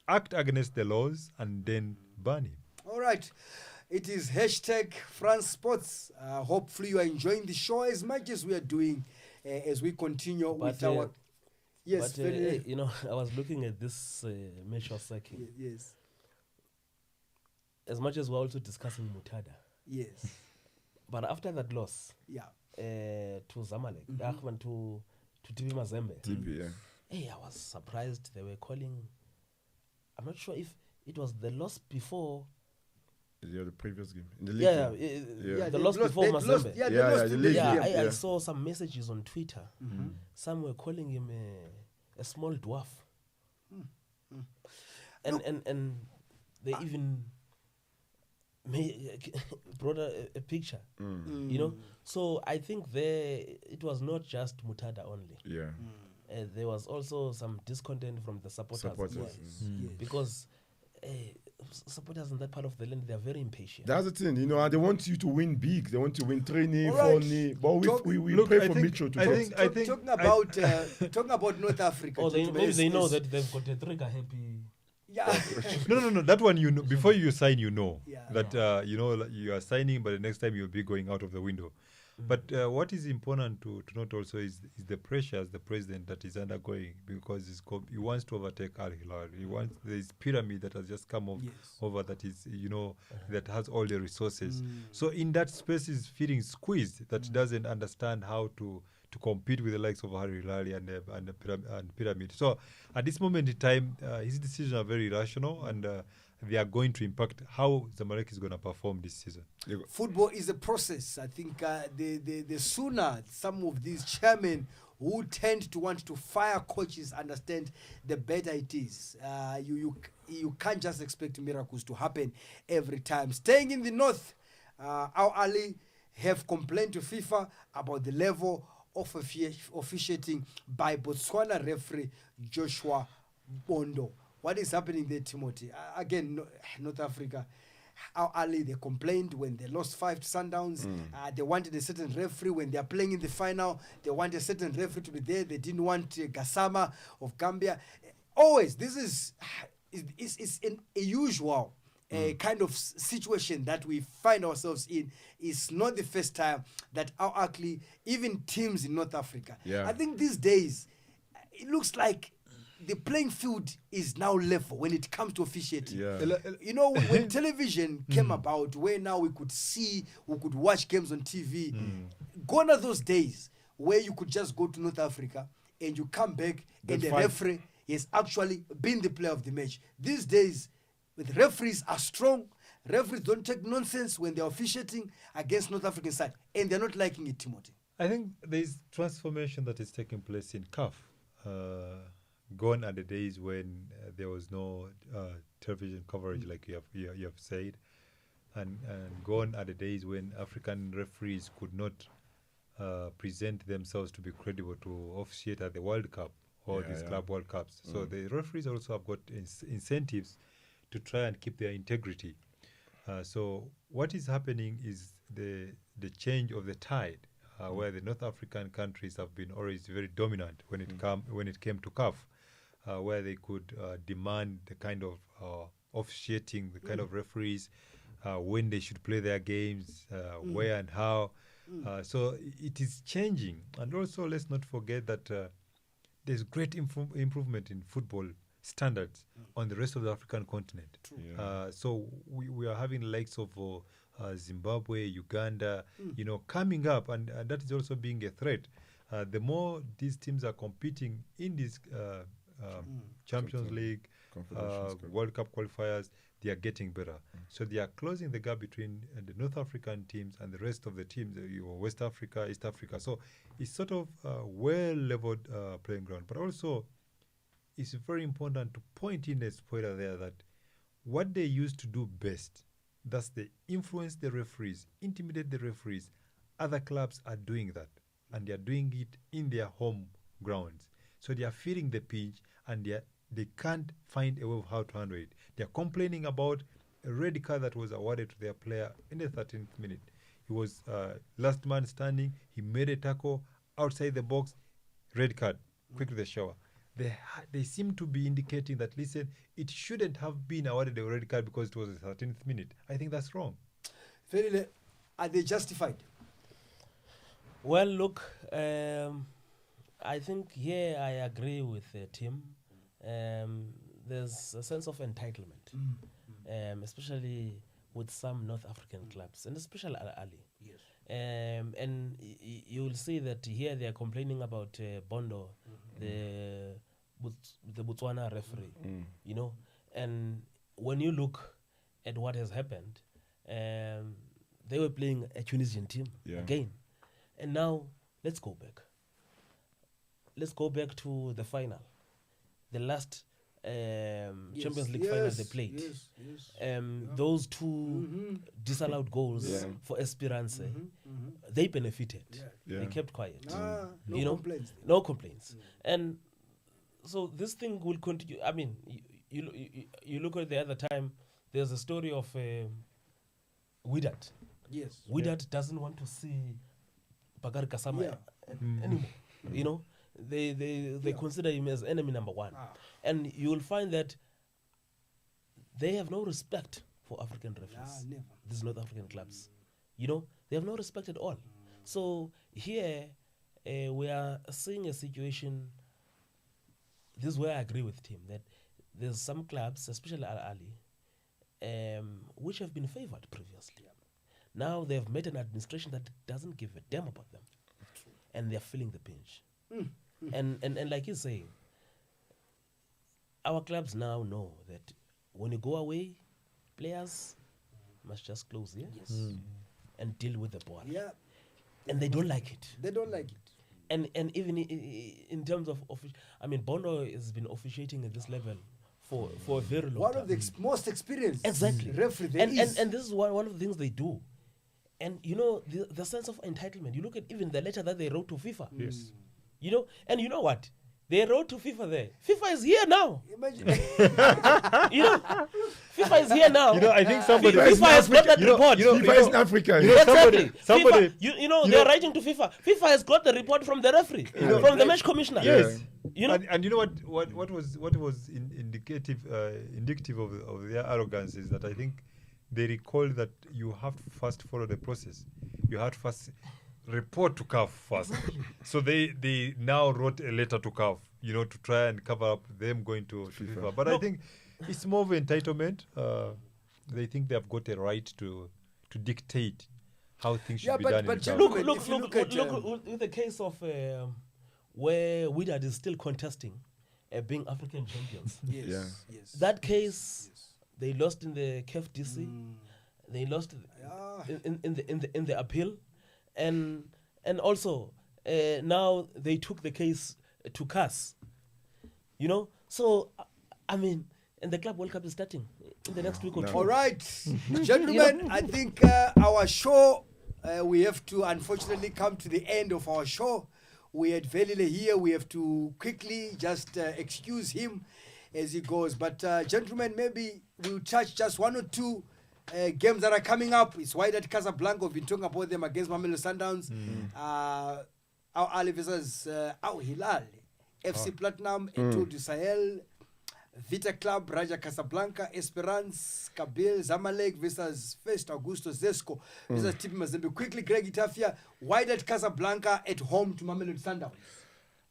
act against the laws, and then ban him. All right. It is hashtag France Sports. Hopefully you are enjoying the show as much as we are doing as we continue with our... Yes, but you know, I was looking at this Micho sacking. Yes. As much as we're also discussing Mutada. Yes. But after that loss, to Zamalek, to TV Mazembe, hey, I was surprised they were calling. I'm not sure if it was the loss before. The previous game in the league. The loss before Mazembe. I saw some messages on Twitter. Some were calling him a small dwarf, and they even brought a picture. You know, so I think it was not just Mutada only. There was also some discontent from the supporters. Because supporters in that part of the land, they are very impatient. That's the thing, you know, and they want you to win big. They want to win 3-0, 4-0. But we pray for Micho to talking about North Africa. Maybe they know that they've got a trigger happy. No. That one, you know, before you sign, you know that you know you are signing, but the next time you'll be going out of the window. But what is important to note also is the pressures the president that is undergoing, because he wants to overtake Al Hilal. He wants this pyramid that has just come over that is, you know, that has all the resources. So in that space is feeling squeezed, that doesn't understand how to compete with the likes of Al Hilal and pyramid. So at this moment in time, his decisions are very rational, and they are going to impact how Zamalek is going to perform this season. Football is a process. I think the sooner some of these chairmen who tend to want to fire coaches understand, the better it is. You can't just expect miracles to happen every time. Staying in the north, Ahly have complained to FIFA about the level of officiating by Botswana referee Joshua Bondo. What is happening there, Timothy? Again, North Africa. How Ahly, they complained when they lost 5 to Sundowns. They wanted a certain referee. When they are playing in the final, they want a certain referee to be there. They didn't want Gassama of Gambia. Always, this is a usual kind of situation that we find ourselves in. It's not the first time that Ahly, even teams in North Africa. I think these days, it looks like the playing field is now level when it comes to officiating. You know, when television came about, where now we could watch games on TV, gone are those days where you could just go to North Africa and you come back and the referee has actually been the player of the match. These days, the referees are strong. Referees don't take nonsense when they're officiating against North African side, and they're not liking it, Timothy. I think there's transformation that is taking place in CAF. Gone are the days when there was no television coverage, like you have said, and gone are the days when African referees could not present themselves to be credible to officiate at the World Cup or these Club World Cups. So the referees also have got incentives to try and keep their integrity. So what is happening is the change of the tide, where the North African countries have been always very dominant when it came to CAF, where they could demand the kind of officiating, the kind of referees, when they should play their games, where and how. So it is changing. And also, let's not forget that there's great improvement in football standards on the rest of the African continent. So we are having likes of Zimbabwe, Uganda, coming up, and that is also being a threat. The more these teams are competing in this Champions League, World Cup qualifiers, they are getting better. So they are closing the gap between the North African teams and the rest of the teams, West Africa, East Africa. So it's sort of a well-leveled playing ground. But also, it's very important to point in a spoiler there that what they used to do best, thus they influence the referees, intimidate the referees. Other clubs are doing that, and they are doing it in their home grounds. So they are feeling the pinch, and they can't find a way of how to handle it. They are complaining about a red card that was awarded to their player in the 13th minute. He was last man standing. He made a tackle outside the box. Red card. Quick to the shower. They seem to be indicating that, listen, it shouldn't have been awarded a red card because it was the 13th minute. I think that's wrong. Are they justified? Well, look, I think here I agree with Tim. There's a sense of entitlement, especially with some North African clubs, and especially Ahly. Yes. And you will see that here they are complaining about Bondo, the Botswana referee, and when you look at what has happened, they were playing a Tunisian team again. And now, let's go back. Let's go back to the final. The last Champions League final they played. Those two disallowed goals for Esperance, they benefited. They kept quiet. Complaints. No complaints. And so this thing will continue. I mean, you look at the other time, there's a story of Wydad. Yes. Wydad doesn't want to see Bakary Gassama anymore. They consider him as enemy number one. And you will find that they have no respect for African referees. Never. These North African clubs. They have no respect at all. So here we are seeing a situation, this is where I agree with Tim, that there's some clubs, especially Ahly, which have been favored previously. Now they've met an administration that doesn't give a damn about them. And they're feeling the pinch. And like he's saying, our clubs now know that when you go away, players must just close and deal with the ball. Yeah. And they don't like it. They don't like it. And even in terms of Bondo has been officiating at this level for a very long time. One of the most experienced referee there is. And this is one of the things they do. And the sense of entitlement. You look at even the letter that they wrote to FIFA. Yes. And you know what? They wrote to FIFA there. FIFA is here now. Imagine. FIFA is here now. I think somebody... FIFA has got that report. FIFA is in Africa. Exactly. Somebody... FIFA, they're writing to FIFA. FIFA has got the report from the referee, from the match commissioner. Yes. And you know what was indicative of their arrogance is that I think they recall that you have to first follow the process. You have to first report to CAF first. So they now wrote a letter to CAF, to try and cover up them going to FIFA. But I think it's more of entitlement. They think they have got a right to dictate how things should be done. But look with the case of where Wydad is still contesting being African champions. Yes. That case, they lost in the CAF DC. They lost in the appeal. And also now they took the case to CAS. So and the Club World Cup is starting in the next week or two. All right, gentlemen, I think our show, we have to unfortunately come to the end of our show. We had Velile here. We have to quickly just excuse him as he goes. But gentlemen, maybe we'll touch just one or two games that are coming up. It's Wydad Casablanca. We've been talking about them against Mamelodi Sundowns. Ahly versus Al Hilal. FC Platinum, Etoile du Sahel, Vita Club, Raja Casablanca, Esperance, Kabil, Zamalek versus First Augusto Zesco versus TP Mazembe. Quickly, Greg Itafia, Wydad Casablanca at home to Mamelodi Sundowns.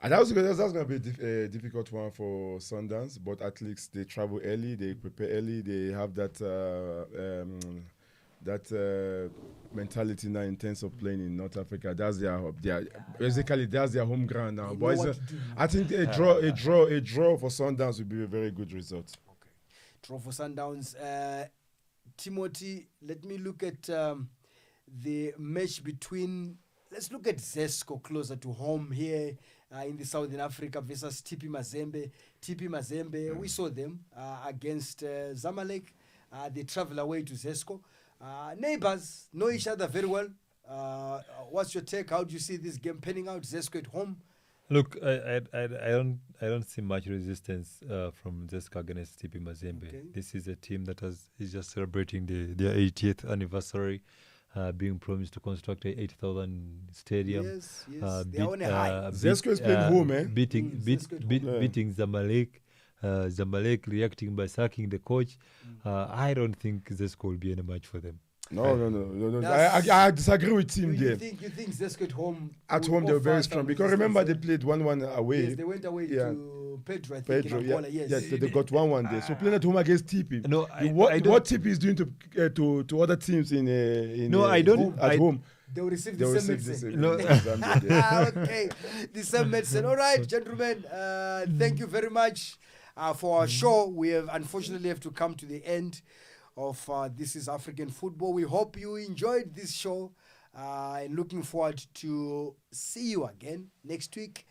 And that's going to be a difficult one for Sundowns, but at least they travel early, they prepare early, they have that mentality now in terms of playing in North Africa. That's basically that's their home ground now. Boys, I think a draw for Sundowns would be a very good result. Okay, draw for Sundowns. Timothy, let me look at the match between. Let's look at Zesco closer to home here in the Southern Africa versus TP Mazembe. TP Mazembe, we saw them against Zamalek. They travel away to Zesco. Neighbors know each other very well. What's your take? How do you see this game panning out? Zesco at home. Look, I don't see much resistance from Zesco against TP Mazembe. Okay. This is a team that is just celebrating their 80th anniversary. Being promised to construct a 80,000 stadium. Yes. They're on a high. Zesco is playing home, eh? Beating Zamalek. Zamalek reacting by sacking the coach. I don't think Zesco will be any match for them. No. I disagree with Tim there. You think Zesco at home? At home they were very strong because remember they played 1-1 away. Yes, they went away to Pedro. I think in Angola. Yes, they got 1-1 there. So playing at home against TP. No, what TP is doing to other teams at home. They will receive the same medicine. No. Okay, the same medicine. All right, gentlemen. Thank you very much for our show. We have unfortunately have to come to the end of This is African Football. We hope you enjoyed this show and looking forward to see you again next week.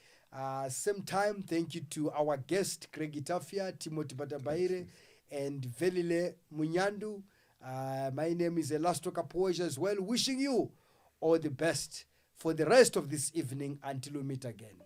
Same time. Thank you to our guest, Craig Itafia, Timothy Batabaire, and Velile Munyandu. My name is Elasto Kapoja as well. Wishing you all the best for the rest of this evening until we meet again.